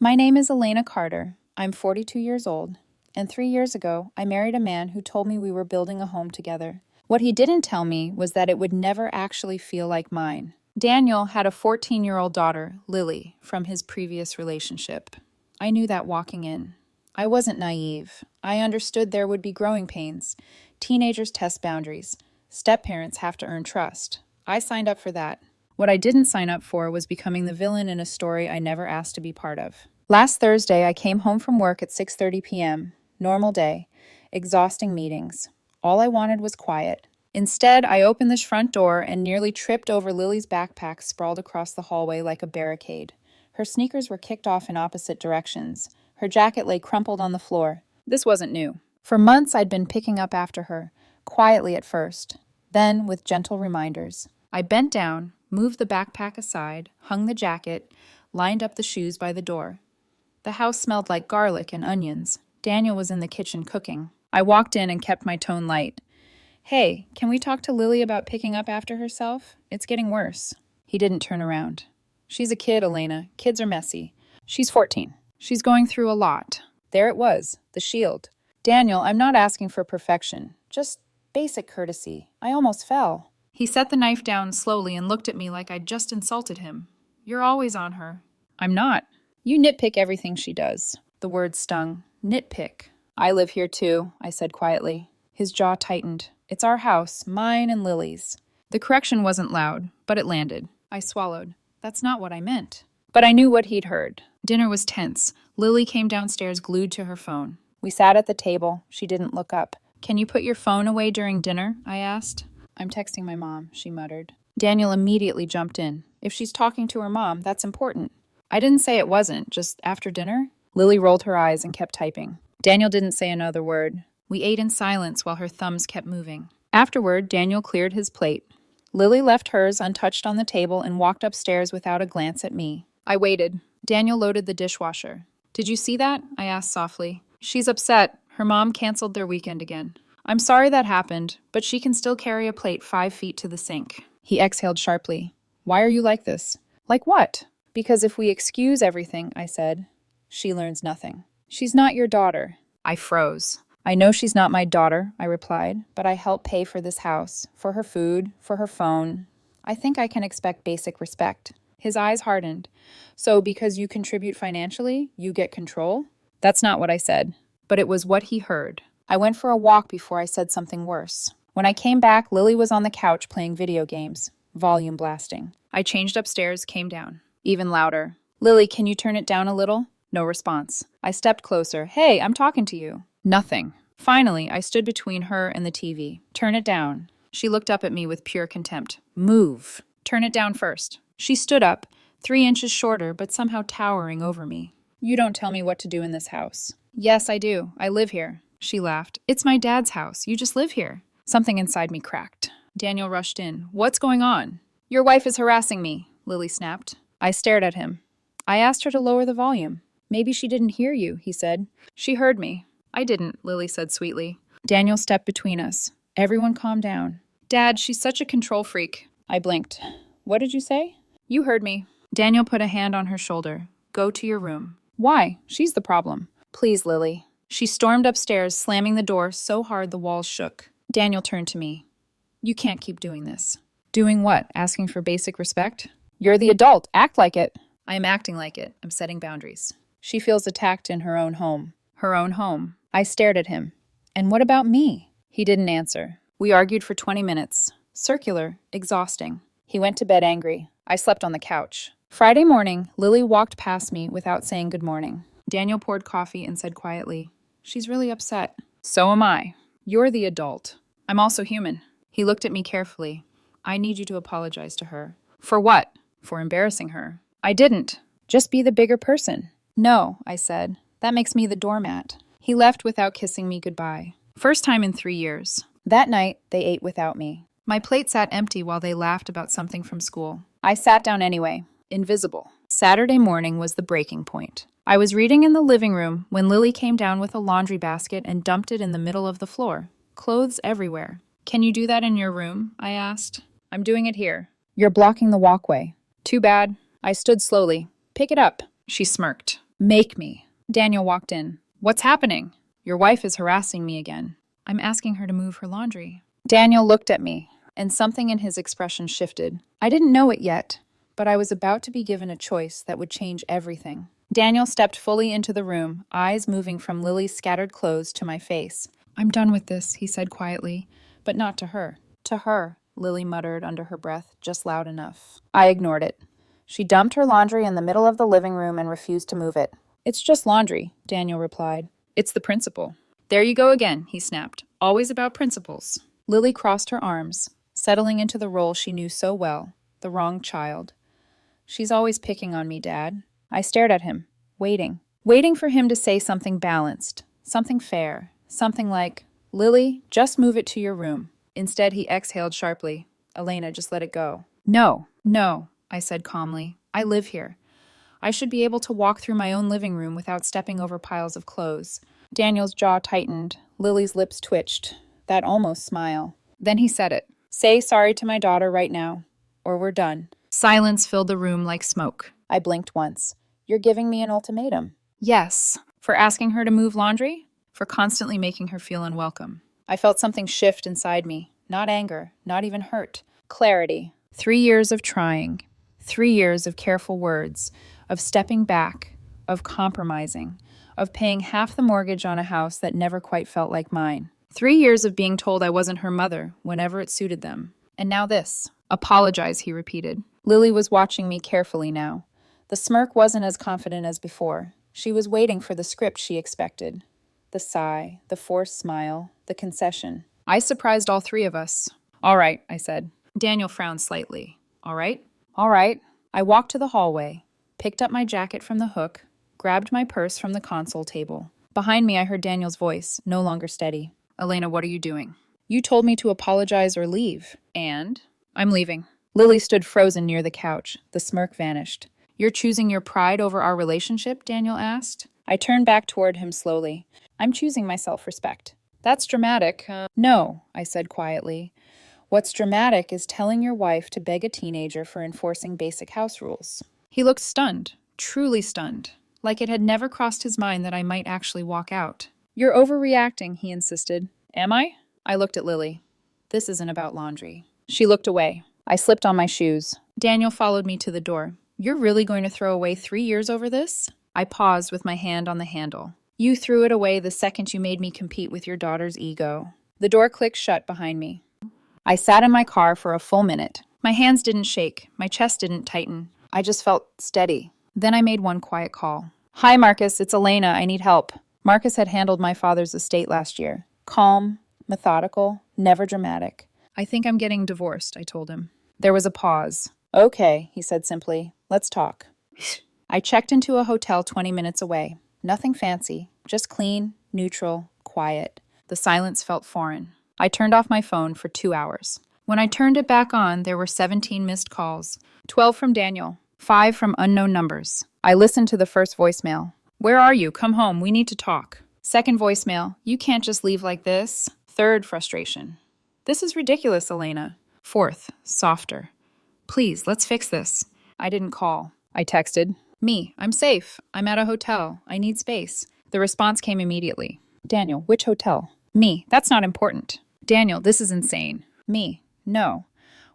My name is Elena Carter. I'm 42 years old, and 3 years ago, I married a man who told me we were building a home together. What he didn't tell me was that it would never actually feel like mine. Daniel had a 14-year-old daughter, Lily, from his previous relationship. I knew that walking in. I wasn't naive. I understood there would be growing pains. Teenagers test boundaries. Step-parents have to earn trust. I signed up for that. What I didn't sign up for was becoming the villain in a story I never asked to be part of. Last Thursday, I came home from work at 6:30 p.m. Normal day. Exhausting meetings. All I wanted was quiet. Instead, I opened the front door and nearly tripped over Lily's backpack sprawled across the hallway like a barricade. Her sneakers were kicked off in opposite directions. Her jacket lay crumpled on the floor. This wasn't new. For months, I'd been picking up after her, quietly at first, then with gentle reminders. I bent down, moved the backpack aside, hung the jacket, lined up the shoes by the door. The house smelled like garlic and onions. Daniel was in the kitchen cooking. I walked in and kept my tone light. Hey, can we talk to Lily about picking up after herself? It's getting worse. He didn't turn around. She's a kid, Elena. Kids are messy. She's 14. She's going through a lot. There it was, the shield. Daniel, I'm not asking for perfection. Just basic courtesy. I almost fell. He set the knife down slowly and looked at me like I'd just insulted him. You're always on her. I'm not. You nitpick everything she does. The word stung. Nitpick. I live here too, I said quietly. His jaw tightened. It's our house, mine and Lily's. The correction wasn't loud, but it landed. I swallowed. That's not what I meant. But I knew what he'd heard. Dinner was tense. Lily came downstairs glued to her phone. We sat at the table. She didn't look up. Can you put your phone away during dinner? I asked. I'm texting my mom, she muttered. Daniel immediately jumped in. If she's talking to her mom, that's important. I didn't say it wasn't, just after dinner. Lily rolled her eyes and kept typing. Daniel didn't say another word. We ate in silence while her thumbs kept moving. Afterward, Daniel cleared his plate. Lily left hers untouched on the table and walked upstairs without a glance at me. I waited. Daniel loaded the dishwasher. Did you see that? I asked softly. She's upset. Her mom canceled their weekend again. I'm sorry that happened, but she can still carry a plate 5 feet to the sink. He exhaled sharply. Why are you like this? Like what? Because if we excuse everything, I said, she learns nothing. She's not your daughter. I froze. I know she's not my daughter, I replied, but I help pay for this house, for her food, for her phone. I think I can expect basic respect. His eyes hardened. So because you contribute financially, you get control? That's not what I said, but it was what he heard. I went for a walk before I said something worse. When I came back, Lily was on the couch playing video games, volume blasting. I changed upstairs, came down. Even louder. Lily, can you turn it down a little? No response. I stepped closer. Hey, I'm talking to you. Nothing. Finally, I stood between her and the TV. Turn it down. She looked up at me with pure contempt. Move. Turn it down first. She stood up, 3 inches shorter, but somehow towering over me. You don't tell me what to do in this house. Yes, I do. I live here. She laughed. It's my dad's house. You just live here. Something inside me cracked. Daniel rushed in. What's going on? Your wife is harassing me, Lily snapped. I stared at him. I asked her to lower the volume. Maybe she didn't hear you, he said. She heard me. I didn't, Lily said sweetly. Daniel stepped between us. Everyone calmed down. Dad, she's such a control freak. I blinked. What did you say? You heard me. Daniel put a hand on her shoulder. Go to your room. Why? She's the problem. Please, Lily. She stormed upstairs, slamming the door so hard the walls shook. Daniel turned to me. You can't keep doing this. Doing what? Asking for basic respect? You're the adult. Act like it. I am acting like it. I'm setting boundaries. She feels attacked in her own home. Her own home. I stared at him. And what about me? He didn't answer. We argued for 20 minutes. Circular. Exhausting. He went to bed angry. I slept on the couch. Friday morning, Lily walked past me without saying good morning. Daniel poured coffee and said quietly, She's really upset. So am I. You're the adult. I'm also human. He looked at me carefully. I need you to apologize to her. For what? For embarrassing her. I didn't. Just be the bigger person. No, I said. That makes me the doormat. He left without kissing me goodbye. First time in 3 years. That night, they ate without me. My plate sat empty while they laughed about something from school. I sat down anyway. Invisible. Saturday morning was the breaking point. I was reading in the living room when Lily came down with a laundry basket and dumped it in the middle of the floor. Clothes everywhere. Can you do that in your room? I asked. I'm doing it here. You're blocking the walkway. Too bad. I stood slowly. Pick it up. She smirked. Make me. Daniel walked in. What's happening? Your wife is harassing me again. I'm asking her to move her laundry. Daniel looked at me, and something in his expression shifted. I didn't know it yet, but I was about to be given a choice that would change everything. Daniel stepped fully into the room, eyes moving from Lily's scattered clothes to my face. I'm done with this, he said quietly, but not to her. To her, Lily muttered under her breath, just loud enough. I ignored it. She dumped her laundry in the middle of the living room and refused to move it. It's just laundry, Daniel replied. It's the principle. There you go again, he snapped. Always about principles. Lily crossed her arms, settling into the role she knew so well, the wrong child. She's always picking on me, Dad. I stared at him, waiting for him to say something balanced, something fair, something like, Lily, just move it to your room. Instead, he exhaled sharply. Elena, just let it go. No, I said calmly. I live here. I should be able to walk through my own living room without stepping over piles of clothes. Daniel's jaw tightened. Lily's lips twitched. That almost smile. Then he said it. Say sorry to my daughter right now, or we're done. Silence filled the room like smoke. I blinked once. You're giving me an ultimatum. Yes. For asking her to move laundry? For constantly making her feel unwelcome. I felt something shift inside me. Not anger, not even hurt. Clarity. 3 years of trying. 3 years of careful words, of stepping back, of compromising, of paying half the mortgage on a house that never quite felt like mine. 3 years of being told I wasn't her mother whenever it suited them. And now this. Apologize, he repeated. Lily was watching me carefully now. The smirk wasn't as confident as before. She was waiting for the script she expected. The sigh, the forced smile, the concession. I surprised all three of us. All right, I said. Daniel frowned slightly. All right? All right. I walked to the hallway, picked up my jacket from the hook, grabbed my purse from the console table. Behind me, I heard Daniel's voice, no longer steady. Elena, what are you doing? You told me to apologize or leave. And? I'm leaving. Lily stood frozen near the couch. The smirk vanished. You're choosing your pride over our relationship? Daniel asked. I turned back toward him slowly. I'm choosing my self-respect. That's dramatic. No, I said quietly. What's dramatic is telling your wife to beg a teenager for enforcing basic house rules. He looked stunned, truly stunned, like it had never crossed his mind that I might actually walk out. You're overreacting, he insisted. Am I? I looked at Lily. This isn't about laundry. She looked away. I slipped on my shoes. Daniel followed me to the door. You're really going to throw away 3 years over this? I paused with my hand on the handle. You threw it away the second you made me compete with your daughter's ego. The door clicked shut behind me. I sat in my car for a full minute. My hands didn't shake. My chest didn't tighten. I just felt steady. Then I made one quiet call. Hi, Marcus. It's Elena. I need help. Marcus had handled my father's estate last year. Calm, methodical, never dramatic. I think I'm getting divorced, I told him. There was a pause. Okay, he said simply. Let's talk. I checked into a hotel 20 minutes away. Nothing fancy, just clean, neutral, quiet. The silence felt foreign. I turned off my phone for 2 hours. When I turned it back on, there were 17 missed calls. 12 from Daniel, 5 from unknown numbers. I listened to the first voicemail. Where are you? Come home. We need to talk. Second voicemail. You can't just leave like this. Third, frustration. This is ridiculous, Elena. Fourth, softer. Please, let's fix this. I didn't call. I texted. Me, I'm safe. I'm at a hotel. I need space. The response came immediately. Daniel, which hotel? Me, that's not important. Daniel, this is insane. Me, no.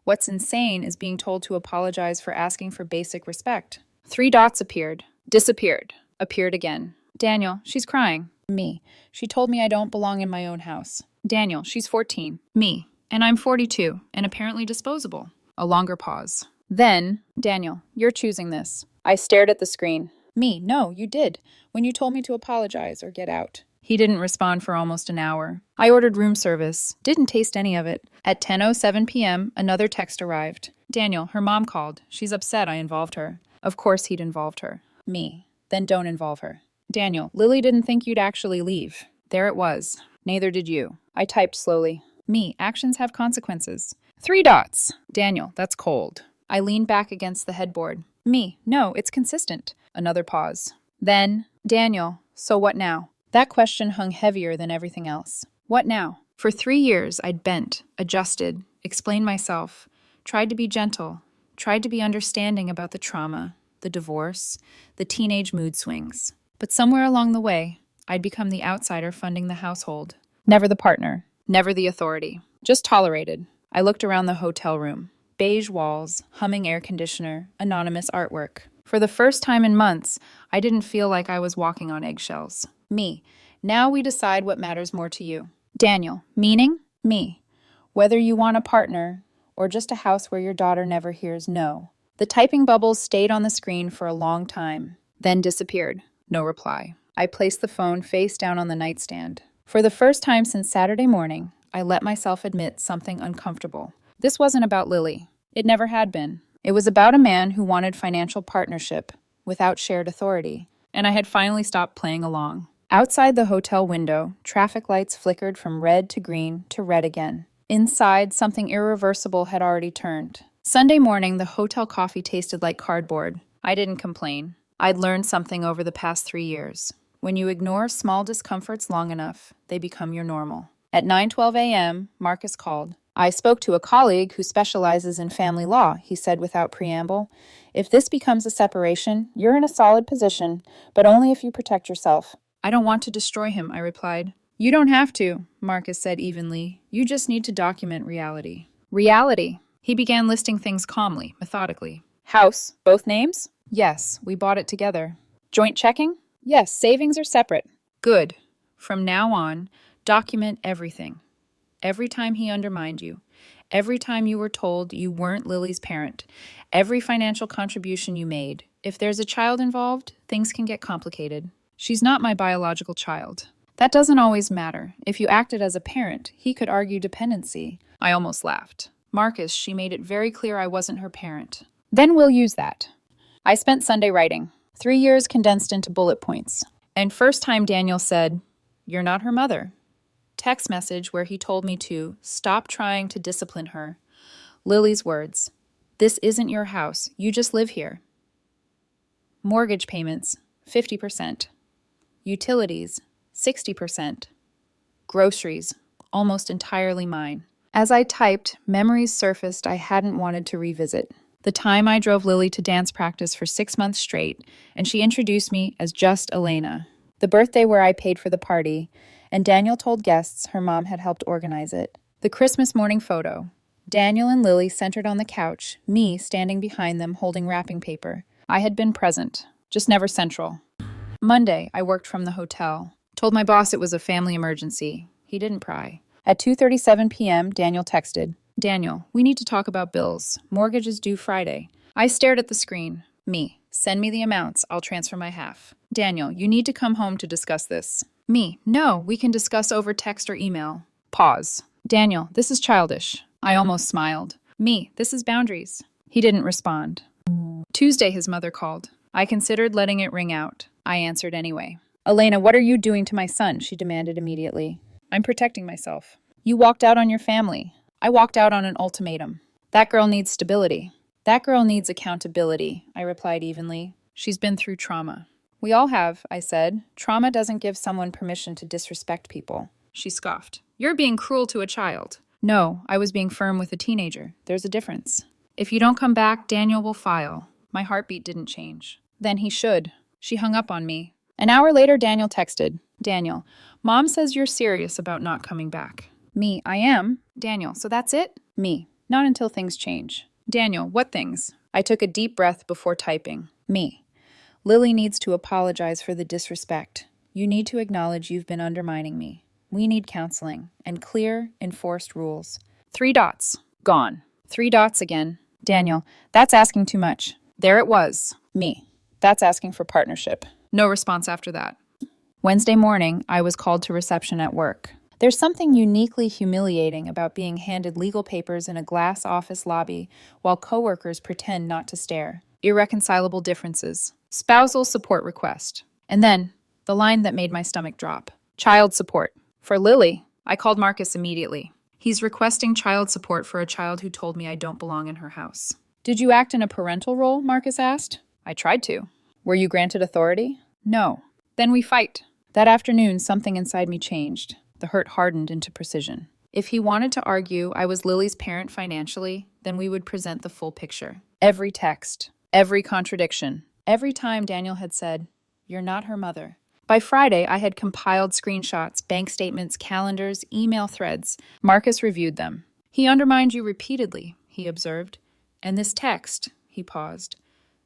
What's insane is being told to apologize for asking for basic respect. 3 dots appeared. Disappeared. Appeared again. Daniel, she's crying. Me, she told me I don't belong in my own house. Daniel, she's 14. Me, and I'm 42, and apparently disposable. A longer pause. Then, Daniel, you're choosing this. I stared at the screen. Me, no, you did, when you told me to apologize or get out. He didn't respond for almost an hour. I ordered room service. Didn't taste any of it. At 10:07 p.m., another text arrived. Daniel, her mom called. She's upset I involved her. Of course he'd involved her. Me, then don't involve her. Daniel, Lily didn't think you'd actually leave. There it was. Neither did you. I typed slowly. Me, actions have consequences. 3 dots. Daniel, that's cold. I leaned back against the headboard. Me, no, it's consistent. Another pause. Then, Daniel, so what now? That question hung heavier than everything else. What now? For 3 years, I'd bent, adjusted, explained myself, tried to be gentle, tried to be understanding about the trauma, the divorce, the teenage mood swings. But somewhere along the way, I'd become the outsider funding the household. Never the partner, never the authority, just tolerated. I looked around the hotel room. Beige walls, humming air conditioner, anonymous artwork. For the first time in months, I didn't feel like I was walking on eggshells. Me. Now we decide what matters more to you. Daniel. Meaning? Me. Whether you want a partner or just a house where your daughter never hears no. The typing bubbles stayed on the screen for a long time, then disappeared. No reply. I placed the phone face down on the nightstand. For the first time since Saturday morning, I let myself admit something uncomfortable. This wasn't about Lily. It never had been. It was about a man who wanted financial partnership without shared authority, and I had finally stopped playing along. Outside the hotel window, traffic lights flickered from red to green to red again. Inside, something irreversible had already turned. Sunday morning, the hotel coffee tasted like cardboard. I didn't complain. I'd learned something over the past 3 years. When you ignore small discomforts long enough, they become your normal. At 9:12 a.m., Marcus called. I spoke to a colleague who specializes in family law, he said without preamble. If this becomes a separation, you're in a solid position, but only if you protect yourself. I don't want to destroy him, I replied. You don't have to, Marcus said evenly. You just need to document reality. Reality. He began listing things calmly, methodically. House, both names? Yes, we bought it together. Joint checking? Yes, savings are separate. Good. From now on, document everything. Every time he undermined you, every time you were told you weren't Lily's parent, every financial contribution you made. If there's a child involved, things can get complicated. She's not my biological child. That doesn't always matter. If you acted as a parent, he could argue dependency. I almost laughed. Marcus, she made it very clear I wasn't her parent. Then we'll use that. I spent Sunday writing. 3 years condensed into bullet points. And first time Daniel said, "You're not her mother." Text message where he told me to stop trying to discipline her. Lily's words, "This isn't your house. You just live here." Mortgage payments, 50%. Utilities, 60%. Groceries, almost entirely mine. As I typed, memories surfaced I hadn't wanted to revisit. The time I drove Lily to dance practice for 6 months straight, and she introduced me as just Elena. The birthday where I paid for the party, and Daniel told guests her mom had helped organize it. The Christmas morning photo. Daniel and Lily centered on the couch, me standing behind them holding wrapping paper. I had been present, just never central. Monday, I worked from the hotel. Told my boss it was a family emergency. He didn't pry. At 2:37 p.m., Daniel texted. Daniel, we need to talk about bills. Mortgage is due Friday. I stared at the screen. Me. Send me the amounts. I'll transfer my half. Daniel, you need to come home to discuss this. Me. No, we can discuss over text or email. Pause. Daniel, this is childish. I almost smiled. Me. This is boundaries. He didn't respond. Tuesday, his mother called. I considered letting it ring out. I answered anyway. Elena, what are you doing to my son? She demanded immediately. I'm protecting myself. You walked out on your family. I walked out on an ultimatum. That girl needs stability. That girl needs accountability, I replied evenly. She's been through trauma. We all have, I said. Trauma doesn't give someone permission to disrespect people. She scoffed. You're being cruel to a child. No, I was being firm with a teenager. There's a difference. If you don't come back, Daniel will file. My heartbeat didn't change. Then he should. She hung up on me. An hour later, Daniel texted. Daniel, Mom says you're serious about not coming back. Me, I am. Daniel, so that's it? Me, not until things change. Daniel, what things? I took a deep breath before typing. Me, Lily needs to apologize for the disrespect. You need to acknowledge you've been undermining me. We need counseling and clear, enforced rules. 3 dots. Gone. 3 dots again. Daniel, that's asking too much. There it was. Me, that's asking for partnership. No response after that. Wednesday morning, I was called to reception at work. There's something uniquely humiliating about being handed legal papers in a glass office lobby while coworkers pretend not to stare. Irreconcilable differences. Spousal support request. And then, the line that made my stomach drop. Child support. For Lily, I called Marcus immediately. He's requesting child support for a child who told me I don't belong in her house. Did you act in a parental role? Marcus asked. I tried to. Were you granted authority? No. Then we fight. That afternoon, something inside me changed. The hurt hardened into precision. If he wanted to argue I was Lily's parent financially, then we would present the full picture. Every text, every contradiction, every time Daniel had said, You're not her mother. By Friday, I had compiled screenshots, bank statements, calendars, email threads. Marcus reviewed them. He undermined you repeatedly, he observed. And this text, he paused.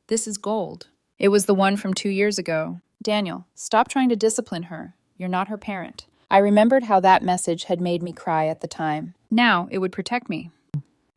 This is gold. It was the one from 2 years ago. Daniel, stop trying to discipline her. You're not her parent. I remembered how that message had made me cry at the time. Now it would protect me.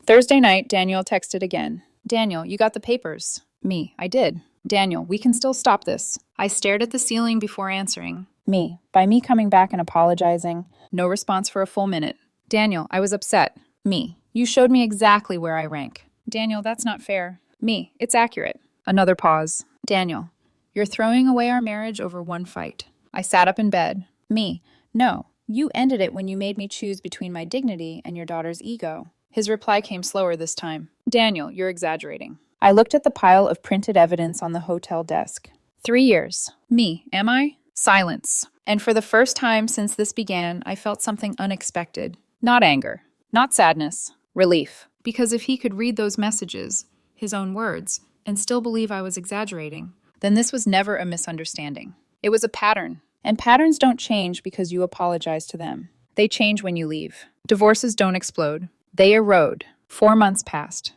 Thursday night, Daniel texted again. Daniel, you got the papers. Me, I did. Daniel, we can still stop this. I stared at the ceiling before answering. Me, by me coming back and apologizing. No response for a full minute. Daniel, I was upset. Me, you showed me exactly where I rank. Daniel, that's not fair. Me, it's accurate. Another pause. Daniel, you're throwing away our marriage over one fight. I sat up in bed. Me, no, you ended it when you made me choose between my dignity and your daughter's ego. His reply came slower this time. Daniel, you're exaggerating. I looked at the pile of printed evidence on the hotel desk. 3 years. Me, am I? Silence. And for the first time since this began, I felt something unexpected. Not anger. Not sadness. Relief. Because if he could read those messages, his own words, and still believe I was exaggerating, then this was never a misunderstanding. It was a pattern. And patterns don't change because you apologize to them. They change when you leave. Divorces don't explode. They erode. 4 months passed.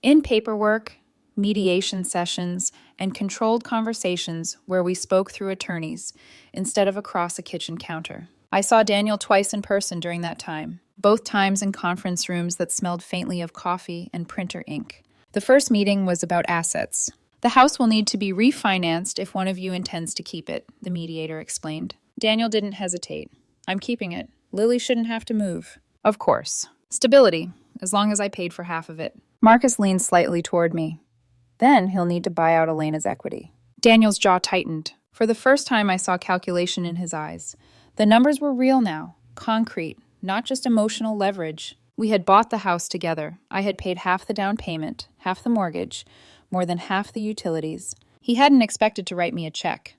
In paperwork, mediation sessions, and controlled conversations where we spoke through attorneys instead of across a kitchen counter. I saw Daniel twice in person during that time, both times in conference rooms that smelled faintly of coffee and printer ink. The first meeting was about assets. The house will need to be refinanced if one of you intends to keep it, the mediator explained. Daniel didn't hesitate. I'm keeping it. Lily shouldn't have to move. Of course. Stability, as long as I paid for half of it. Marcus leaned slightly toward me. Then he'll need to buy out Elena's equity. Daniel's jaw tightened. For the first time, I saw calculation in his eyes. The numbers were real now, concrete, not just emotional leverage. We had bought the house together. I had paid half the down payment, half the mortgage, more than half the utilities. He hadn't expected to write me a check.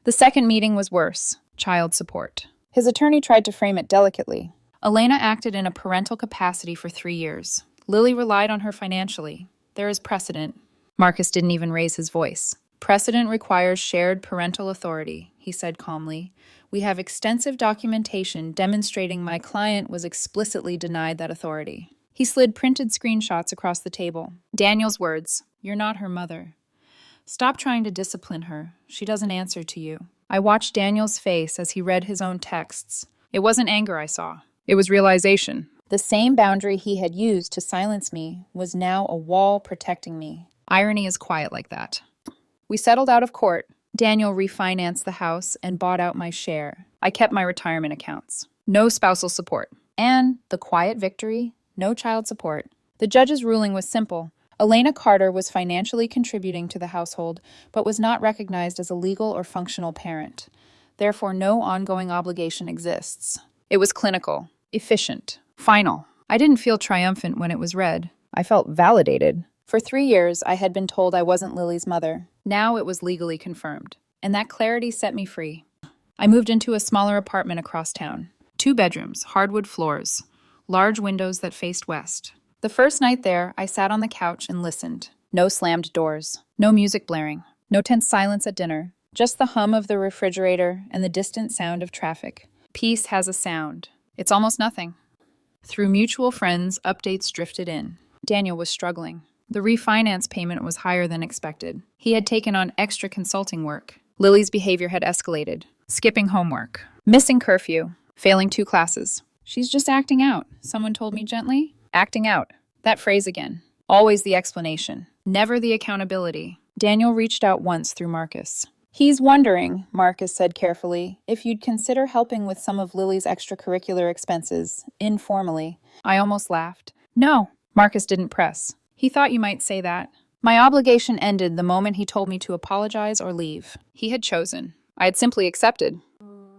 The second meeting was worse, child support. His attorney tried to frame it delicately. Elena acted in a parental capacity for 3 years. Lily relied on her financially. There is precedent. Marcus didn't even raise his voice. Precedent requires shared parental authority, he said calmly. We have extensive documentation demonstrating my client was explicitly denied that authority. He slid printed screenshots across the table. Daniel's words, "You're not her mother. Stop trying to discipline her. She doesn't answer to you." I watched Daniel's face as he read his own texts. It wasn't anger I saw. It was realization. The same boundary he had used to silence me was now a wall protecting me. Irony is quiet like that. We settled out of court. Daniel refinanced the house and bought out my share. I kept my retirement accounts. No spousal support. And the quiet victory, no child support. The judge's ruling was simple. Elena Carter was financially contributing to the household, but was not recognized as a legal or functional parent. Therefore, no ongoing obligation exists. It was clinical, efficient, final. I didn't feel triumphant when it was read. I felt validated. For 3 years, I had been told I wasn't Lily's mother. Now it was legally confirmed, and that clarity set me free. I moved into a smaller apartment across town. 2 bedrooms, hardwood floors, large windows that faced west. The first night there, I sat on the couch and listened. No slammed doors, no music blaring, no tense silence at dinner, just the hum of the refrigerator and the distant sound of traffic. Peace has a sound. It's almost nothing. Through mutual friends, updates drifted in. Daniel was struggling. The refinance payment was higher than expected. He had taken on extra consulting work. Lily's behavior had escalated. Skipping homework. Missing curfew. Failing 2 classes. She's just acting out, someone told me gently. Acting out. That phrase again. Always the explanation. Never the accountability. Daniel reached out once through Marcus. He's wondering, Marcus said carefully, if you'd consider helping with some of Lily's extracurricular expenses, informally. I almost laughed. No, Marcus didn't press. He thought you might say that. My obligation ended the moment he told me to apologize or leave. He had chosen. I had simply accepted.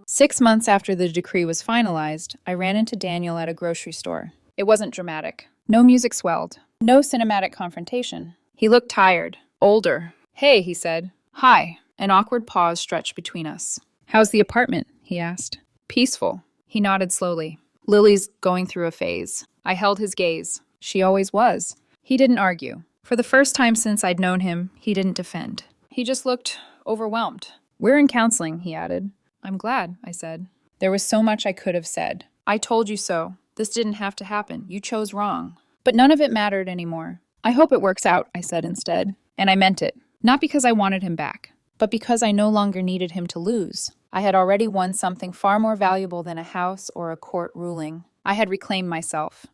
6 months after the decree was finalized, I ran into Daniel at a grocery store. It wasn't dramatic. No music swelled. No cinematic confrontation. He looked tired. Older. Hey, he said. Hi. An awkward pause stretched between us. How's the apartment? He asked. Peaceful. He nodded slowly. Lily's going through a phase. I held his gaze. She always was. He didn't argue. For the first time since I'd known him, he didn't defend. He just looked overwhelmed. We're in counseling, he added. I'm glad, I said. There was so much I could have said. I told you so. This didn't have to happen. You chose wrong. But none of it mattered anymore. I hope it works out, I said instead. And I meant it. Not because I wanted him back, but because I no longer needed him to lose. I had already won something far more valuable than a house or a court ruling. I had reclaimed myself.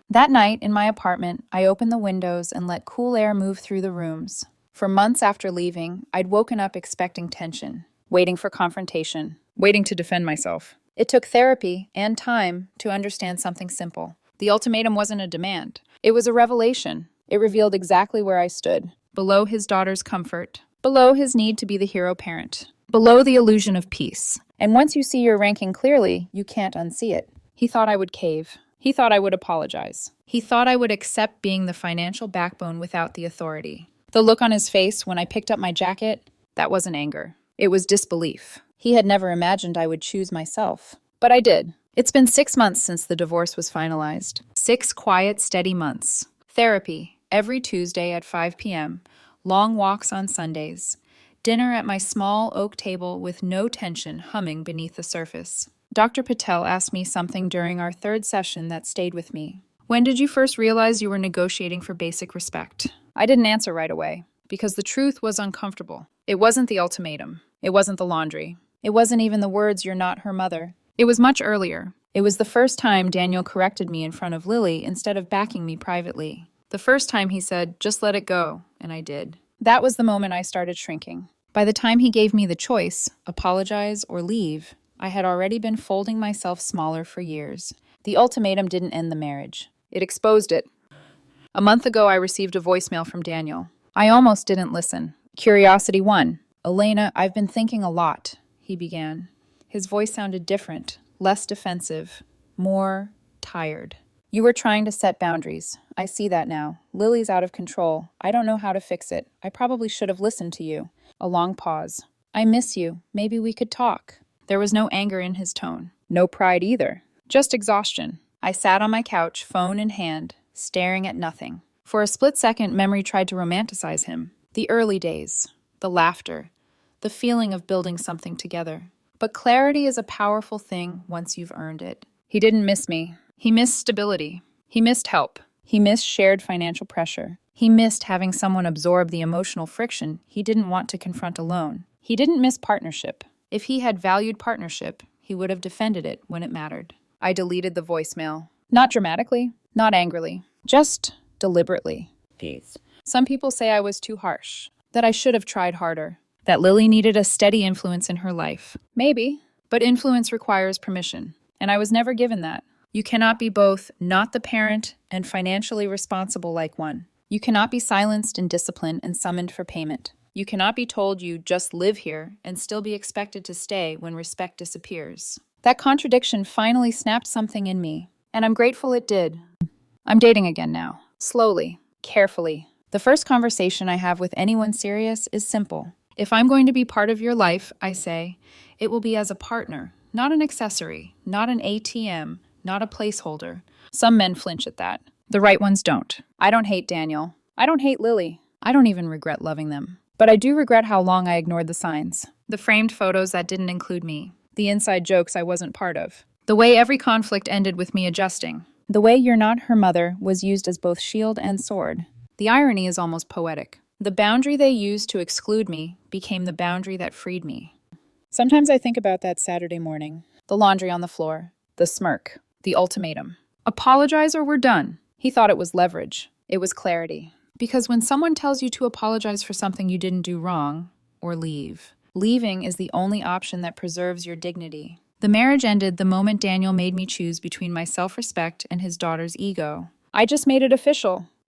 That night, in my apartment, I opened the windows and let cool air move through the rooms. For months after leaving, I'd woken up expecting tension, waiting for confrontation, waiting to defend myself. It took therapy and time to understand something simple. The ultimatum wasn't a demand. It was a revelation. It revealed exactly where I stood, below his daughter's comfort, below his need to be the hero parent, below the illusion of peace. And once you see your ranking clearly, you can't unsee it. He thought I would cave. He thought I would apologize. He thought I would accept being the financial backbone without the authority. The look on his face when I picked up my jacket, that wasn't anger. It was disbelief. He had never imagined I would choose myself. But I did. It's been 6 months since the divorce was finalized. 6 quiet, steady months. Therapy, every Tuesday at 5 p.m., long walks on Sundays, dinner at my small oak table with no tension humming beneath the surface. Dr. Patel asked me something during our 3rd session that stayed with me. When did you first realize you were negotiating for basic respect? I didn't answer right away, because the truth was uncomfortable. It wasn't the ultimatum. It wasn't the laundry. It wasn't even the words, "You're not her mother." It was much earlier. It was the first time Daniel corrected me in front of Lily instead of backing me privately. The first time he said, "Just let it go," and I did. That was the moment I started shrinking. By the time he gave me the choice, apologize or leave, I had already been folding myself smaller for years. The ultimatum didn't end the marriage. It exposed it. A month ago, I received a voicemail from Daniel. I almost didn't listen. Curiosity won. "Elena, I've been thinking a lot," he began. His voice sounded different, less defensive, more tired. "You were trying to set boundaries. I see that now. Lily's out of control. I don't know how to fix it. I probably should have listened to you." A long pause. "I miss you. Maybe we could talk." There was no anger in his tone. No pride either. Just exhaustion. I sat on my couch, phone in hand, staring at nothing. For a split second, memory tried to romanticize him. The early days. The laughter. The feeling of building something together. But clarity is a powerful thing once you've earned it. He didn't miss me. He missed stability. He missed help. He missed shared financial pressure. He missed having someone absorb the emotional friction he didn't want to confront alone. He didn't miss partnership. If he had valued partnership, he would have defended it when it mattered. I deleted the voicemail. Not dramatically, not angrily, just deliberately. Peace. Some people say I was too harsh, that I should have tried harder, that Lily needed a steady influence in her life. Maybe, but influence requires permission, and I was never given that. You cannot be both not the parent and financially responsible like one. You cannot be silenced in discipline and summoned for payment. You cannot be told you just live here and still be expected to stay when respect disappears. That contradiction finally snapped something in me, and I'm grateful it did. I'm dating again now. Slowly, carefully. The first conversation I have with anyone serious is simple. If I'm going to be part of your life, I say, it will be as a partner, not an accessory, not an ATM, not a placeholder. Some men flinch at that. The right ones don't. I don't hate Daniel. I don't hate Lily. I don't even regret loving them. But I do regret how long I ignored the signs. The framed photos that didn't include me. The inside jokes I wasn't part of. The way every conflict ended with me adjusting. The way "you're not her mother" was used as both shield and sword. The irony is almost poetic. The boundary they used to exclude me became the boundary that freed me. Sometimes I think about that Saturday morning. The laundry on the floor. The smirk. The ultimatum. Apologize or we're done. He thought it was leverage. It was clarity. Because when someone tells you to apologize for something you didn't do wrong, or leave, leaving is the only option that preserves your dignity. The marriage ended the moment Daniel made me choose between my self-respect and his daughter's ego. I just made it official.